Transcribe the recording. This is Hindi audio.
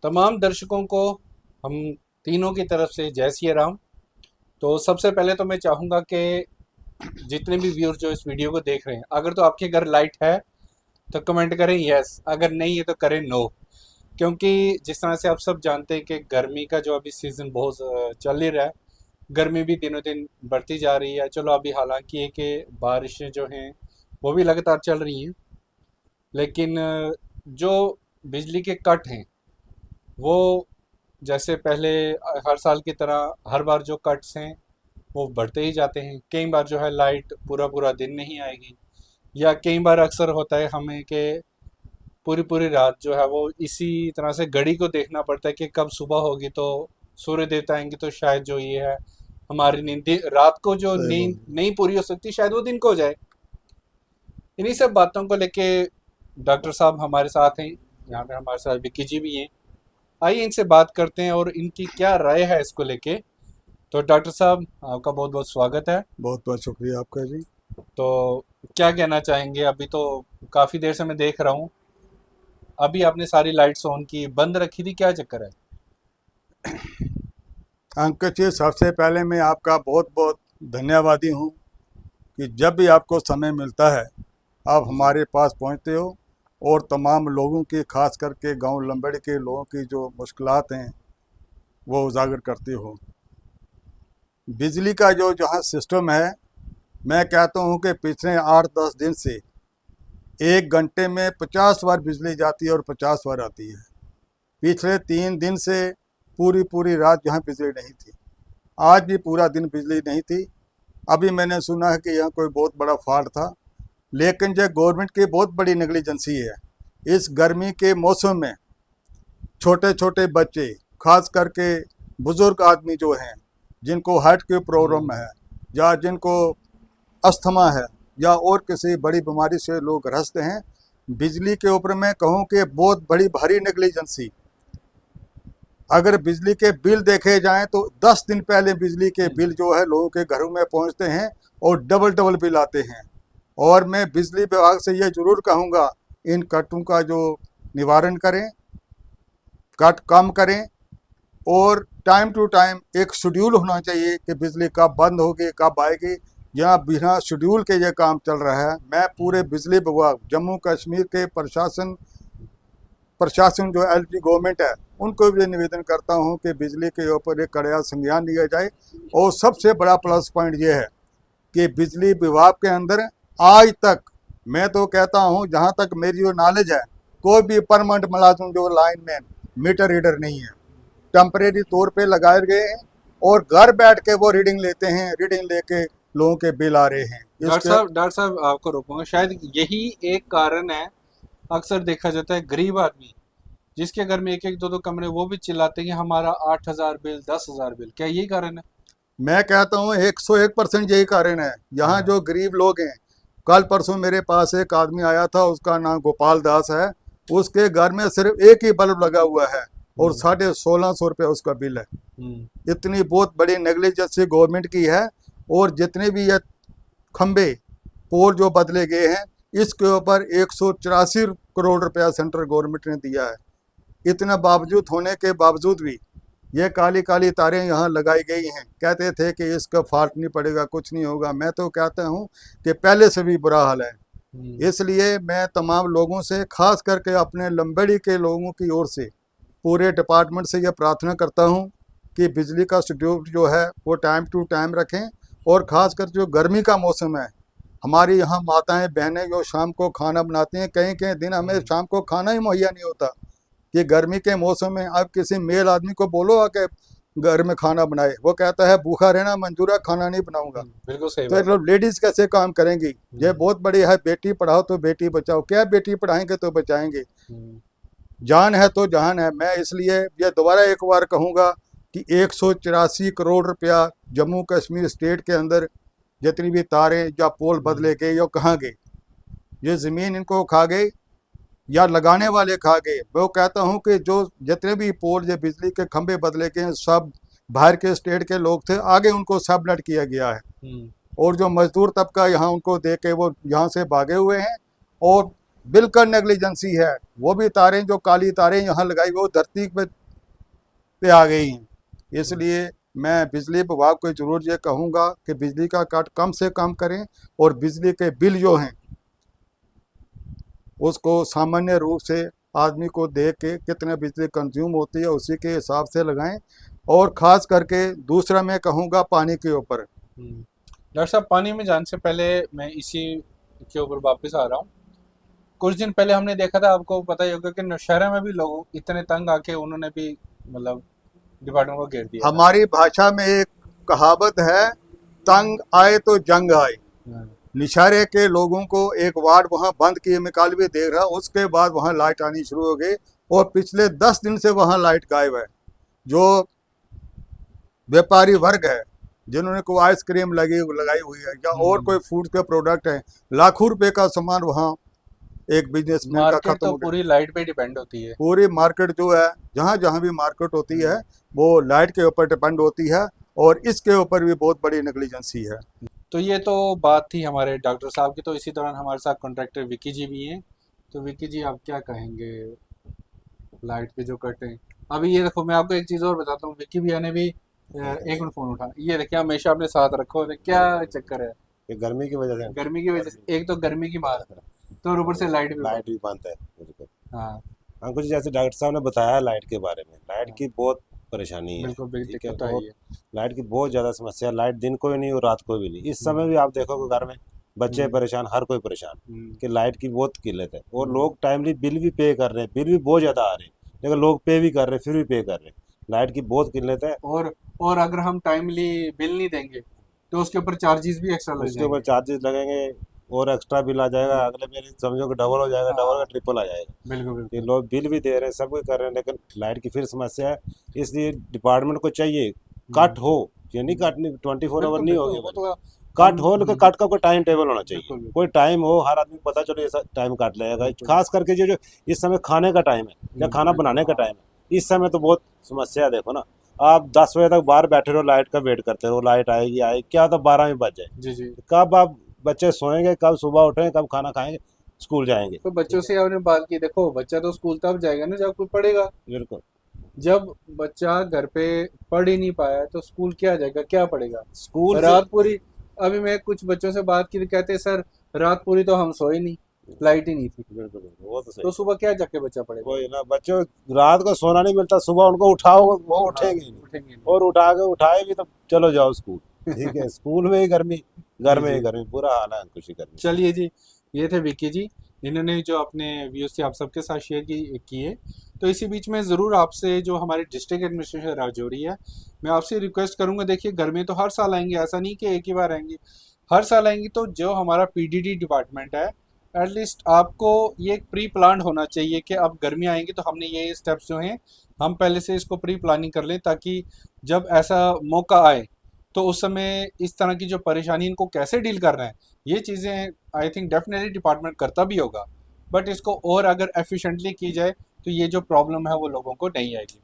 तमाम दर्शकों को हम तीनों की तरफ से जय सिया राम। तो सबसे पहले तो मैं चाहूँगा कि जितने भी व्यूअर्स जो इस वीडियो को देख रहे हैं, अगर तो आपके घर लाइट है तो कमेंट करें यस, अगर नहीं है तो करें नो। क्योंकि जिस तरह से आप सब जानते हैं कि गर्मी का जो अभी सीज़न बहुत चल ही रहा है, गर्मी भी दिनों दिन बढ़ती जा रही है। चलो अभी हालांकि है कि बारिशें जो हैं वो भी लगातार चल रही हैं, लेकिन जो बिजली के कट हैं वो जैसे पहले हर साल की तरह हर बार जो कट्स हैं वो बढ़ते ही जाते हैं। कई बार जो है लाइट पूरा पूरा दिन नहीं आएगी, या कई बार अक्सर होता है हमें कि पूरी पूरी रात जो है वो इसी तरह से घड़ी को देखना पड़ता है कि कब सुबह होगी तो सूर्य देवता आएंगे तो शायद जो ये है हमारी नींद रात को जो सही नींद बात नहीं पूरी हो सकती शायद वो दिन को हो जाए। इन्हीं सब बातों को लेके डॉक्टर साहब हमारे साथ हैं, यहाँ पे हमारे साथ विक्की जी भी हैं। आइए इनसे बात करते हैं और इनकी क्या राय है इसको लेके। तो डॉक्टर साहब आपका बहुत बहुत स्वागत है। बहुत बहुत शुक्रिया आपका जी। तो क्या कहना चाहेंगे? अभी तो काफ़ी देर से मैं देख रहा हूँ, अभी आपने सारी लाइट्स ऑन की, बंद रखी थी, क्या चक्कर है? अंकित जी, सबसे पहले मैं आपका बहुत बहुत धन्यवादी हूँ कि जब भी आपको समय मिलता है आप जी हमारे पास पहुँचते हो और तमाम लोगों की, खास करके गांव लंबड़ के लोगों की जो मुश्किलात हैं वो उजागर करते हो। बिजली का जो जहाँ सिस्टम है, मैं कहता हूँ कि पिछले 8-10 दिन से 1 घंटे में 50 बार बिजली जाती है और 50 बार आती है। पिछले 3 दिन से पूरी पूरी रात यहाँ बिजली नहीं थी, आज भी पूरा दिन बिजली नहीं थी। अभी मैंने सुना है कि यहाँ कोई बहुत बड़ा फॉल्ट था, लेकिन जो गवर्नमेंट की बहुत बड़ी नेग्लिजेंसी है इस गर्मी के मौसम में। छोटे छोटे बच्चे, खास करके बुजुर्ग आदमी जो हैं, जिनको हार्ट की प्रॉब्लम है या जिनको अस्थमा है या और किसी बड़ी बीमारी से लोग ग्रस्त हैं, बिजली के ऊपर मैं कहूँ कि बहुत बड़ी भारी नेग्लिजेंसी। अगर बिजली के बिल देखे जाएं तो 10 दिन पहले बिजली के बिल जो है लोगों के घरों में पहुंचते हैं और डबल डबल बिल आते हैं। और मैं बिजली विभाग से ये जरूर कहूँगा, इन कटों का जो निवारण करें, कट कम करें, और टाइम टू टाइम एक शेड्यूल होना चाहिए कि बिजली कब बंद होगी कब आएगी। यहाँ बिना शेड्यूल के ये काम चल रहा है। मैं पूरे बिजली विभाग, जम्मू कश्मीर के प्रशासन प्रशासन जो एलजी गवर्नमेंट है, उनको भी निवेदन करता हूँ कि बिजली के ऊपर एक कड़ा संज्ञान लिया जाए। और सबसे बड़ा प्लस पॉइंट ये है कि बिजली विभाग के अंदर आज तक, मैं तो कहता हूँ जहाँ तक मेरी जो नॉलेज है, कोई भी परमानेंट मुलाजिम जो लाइन में मीटर रीडर नहीं है। टेम्परेरी तौर पे लगाए गए हैं और घर बैठ के वो रीडिंग लेते हैं, रीडिंग लेके लोगों के बिल आ रहे हैं इसके। डॉक्टर साहब आपको रोकूंगा, शायद यही एक कारण है। अक्सर देखा जाता है गरीब आदमी जिसके घर में एक एक दो दो कमरे, वो भी चिल्लाते हैं कि हमारा 8,000 बिल, 10,000 बिल। क्या यही कारण है? मैं कहता हूँ 101% यही कारण है। यहाँ हाँ। जो गरीब लोग हैं, कल परसों मेरे पास एक आदमी आया था, उसका नाम गोपाल दास है। उसके घर में सिर्फ एक ही बल्ब लगा हुआ है और हम्म। 1650 रुपये उसका बिल है। हम्म। इतनी बहुत बड़ी नेग्लिजेंसी गवर्नमेंट की है। और जितने भी ये खंबे, पोल जो बदले गए हैं, इसके ऊपर 184 करोड़ रुपया सेंट्रल गवर्नमेंट ने दिया है। इतना बावजूद होने के बावजूद भी ये काली काली तारें यहाँ लगाई गई हैं। कहते थे कि इसका फॉल्ट नहीं पड़ेगा, कुछ नहीं होगा। मैं तो कहता हूँ कि पहले से भी बुरा हाल है। हम्म। इसलिए मैं तमाम लोगों से, खास करके अपने लंबड़ी के लोगों की ओर से, पूरे डिपार्टमेंट से यह प्रार्थना करता हूँ कि बिजली का शेड्यूल जो है वो टाइम टू टाइम रखें। और ख़ास कर जो गर्मी का मौसम है, हमारी यहाँ माताएं बहनें जो शाम को खाना बनाती हैं, कहीं कहीं दिन हमें हम्म। शाम को खाना ही मुहैया नहीं होता। कि गर्मी के मौसम में आप किसी मेल आदमी को बोलो आके घर में खाना बनाए, वो कहता है भूखा रहना मंजूर है, खाना नहीं बनाऊंगा। बिल्कुल सही तो बात है। मतलब लेडीज़ कैसे काम करेंगी? ये हम्म। बहुत बड़ी है, बेटी पढ़ाओ तो बेटी बचाओ। क्या बेटी पढ़ाएंगे तो बचाएंगे? हम्म। जान है तो जहान है। मैं इसलिए ये दोबारा एक बार कहूँगा कि 184 करोड़ रुपया जम्मू कश्मीर स्टेट के अंदर जितनी भी तारें या पोल हम्म। बदले गए या कहाँ गए, ये ज़मीन इनको खा गई या लगाने वाले खा गए। मैं कहता हूँ कि जो जितने भी पोल या बिजली के खंभे बदले गए हैं, सब बाहर के स्टेट के लोग थे, आगे उनको सबलेट किया गया है। और जो मजदूर तबका यहाँ उनको दे के वो यहाँ से भागे हुए हैं। और बिल्कुल नेग्लिजेंसी है। वो भी तारें जो काली तारें यहाँ लगाई वो धरती पे आ गई हैं। इसलिए मैं बिजली विभाग को जरूर ये कहूँगा कि बिजली का कट कम से कम करें और बिजली के बिल जो हैं उसको सामान्य रूप से आदमी को देख के कितने बिजली कंज्यूम होती है उसी के हिसाब से लगाएं। और ख़ास करके दूसरा मैं कहूँगा पानी के ऊपर। डॉक्टर साहब, पानी में जाने से पहले मैं इसी के ऊपर वापस आ रहा हूँ। कुछ दिन पहले हमने देखा था, आपको पता ही होगा कि नौशहरा में भी लोग इतने तंग आके उन्होंने भी मतलब डिपार्टमेंट को घेर दिया था। हमारी भाषा में एक कहावत है, तंग आए तो जंग आए। हाँ, निशारे के लोगों को एक वार्ड वहाँ बंद किए मैं कल भी देख रहा, उसके बाद वहाँ लाइट आनी शुरू हो गई और पिछले 10 दिन से वहाँ लाइट गायब है। जो व्यापारी वर्ग है जिन्होंने कोई आइसक्रीम लगाई हुई है या और कोई फूड के प्रोडक्ट हैं, लाखों रुपए का सामान वहाँ एक बिजनेसमैन का मार्केट खत्म तो हो गया। पूरी लाइट पे डिपेंड होती है। पूरी मार्केट जो है, जहाँ जहाँ भी मार्केट होती है वो लाइट के ऊपर डिपेंड होती है और इसके ऊपर भी बहुत बड़ी नेग्लिजेंसी है। तो ये तो बात थी हमारे डॉक्टर साहब की। तो इसी दौरान हमारे साथ कॉन्ट्रैक्टर विक्की जी भी हैं। तो विक्की जी, आप क्या कहेंगे लाइट के जो कट हैं? अभी ये देखो, मैं आपको एक चीज़ और बताता हूँ। विक्की भैया ने भी एक मिनट फ़ोन उठा, ये देखिए हमेशा अपने साथ रखो। क्या चक्कर है? ये गर्मी की वजह से गर्मी की वजह से, एक तो गर्मी की मार तो और ऊपर से लाइट भी लाइट भी बंद है बिल्कुल। हाँ, अंकुश जी, जैसे डॉक्टर साहब ने बताया लाइट के बारे में, लाइट की बहुत परेशानी है। बिल्कुल बिल्कुल ठीक है, दिक्कत तो है बहुत ही है। लाइट की बहुत ज़्यादा समस्या है। लाइट दिन को भी नहीं और रात को भी नहीं। इस समय भी आप देखोगे घर में बच्चे परेशान, हर कोई परेशान कि लाइट की बहुत किल्लत है। और लोग टाइमली बिल भी पे कर रहे हैं, बिल भी बहुत ज़्यादा आ रहे हैं, लेकिन लोग पे भी कर रहे हैं, फिर भी पे कर रहे हैं। लाइट की बहुत किल्लत है। और अगर हम टाइमली बिल नहीं देंगे तो उसके ऊपर चार्जेस भी एक्स्ट्रा लग उसके ऊपर जाएंगे। चार्जेस लगेंगे और एक्स्ट्रा बिल आ जाएगा, अगले महीने समझो कि डबल हो जाएगा, डबल का ट्रिपल आ जाएगा। बिल्कुल ये बिल्कुल। लोग बिल भी दे रहे हैं, सब कुछ कर रहे हैं, लेकिन लाइट की फिर समस्या है। इसलिए डिपार्टमेंट को चाहिए कट हो, ये नहीं काटनी 24 आवर बिल्कुल नहीं बिल्कुल, होगी, वो तो कट हो, लेकिन कट का कोई टाइम टेबल होना चाहिए। बिल्कुल बिल्कुल कोई टाइम हो, हर आदमी को पता चले ऐसा टाइम काट लेगा। बिल्कुल। खास करके जो जो इस समय खाने का टाइम है या खाना बनाने का टाइम है, इस समय तो बहुत समस्या है। देखो ना, आप 10 बजे तक बाहर बैठे रहो, लाइट का वेट करते रहो, लाइट आएगी आएगी, क्या तो 12 में बज जाए। जी जी। कब आप बच्चे सोएंगे, कब सुबह उठेंगे, कब खाना खाएंगे, स्कूल जाएंगे। तो बच्चों से आपने बात की, देखो बच्चा तो स्कूल तब जाएगा ना जब कोई पढ़ेगा। बिल्कुल। जब बच्चा घर पे पढ़ ही नहीं पाया तो स्कूल क्या जाएगा, क्या पढ़ेगा? स्कूल से रात पूरी, अभी मैं कुछ बच्चों से बात की तो कहते हैं सर रात पूरी तो हम सोए नहीं, लाइट ही नहीं थी। बिल्कुल बिल्कुल, वो तो सही। तो सुबह क्या जाके बच्चा पढ़ेगा? वही ना, बच्चों रात को सोना नहीं मिलता, सुबह उनको उठाओ वो उठेंगे ही नहीं। उठेंगे नहीं। और उठाए भी तो चलो जाओ स्कूल। ठीक है, स्कूल में ही गर्मी, घर में जी ही जी। गर्मी, पूरा हाल है खुशी गर्मी से। चलिए जी, ये थे विक्की जी। इन्होंने जो अपने व्यूज़ थे आप सबके साथ शेयर किए। तो इसी बीच में ज़रूर आपसे, जो हमारी डिस्ट्रिक्ट एडमिनिस्ट्रेशन राजौरी है, मैं आपसे रिक्वेस्ट करूंगा। देखिए गर्मी तो हर साल आएंगी, ऐसा नहीं कि एक ही बार आएंगी, हर साल आएंगी। तो जो हमारा पीडीडी डिपार्टमेंट है, एटलीस्ट आपको ये प्री प्लान होना चाहिए कि अब गर्मी आएंगी तो हमने ये स्टेप्स जो हैं हम पहले से इसको प्री प्लानिंग कर लें, ताकि जब ऐसा मौका आए तो उस समय इस तरह की जो परेशानी, इनको कैसे डील करना है, ये चीज़ें आई थिंक डेफिनेटली डिपार्टमेंट करता भी होगा। बट इसको और अगर एफिशिएंटली की जाए तो ये जो प्रॉब्लम है वो लोगों को नहीं आएगी।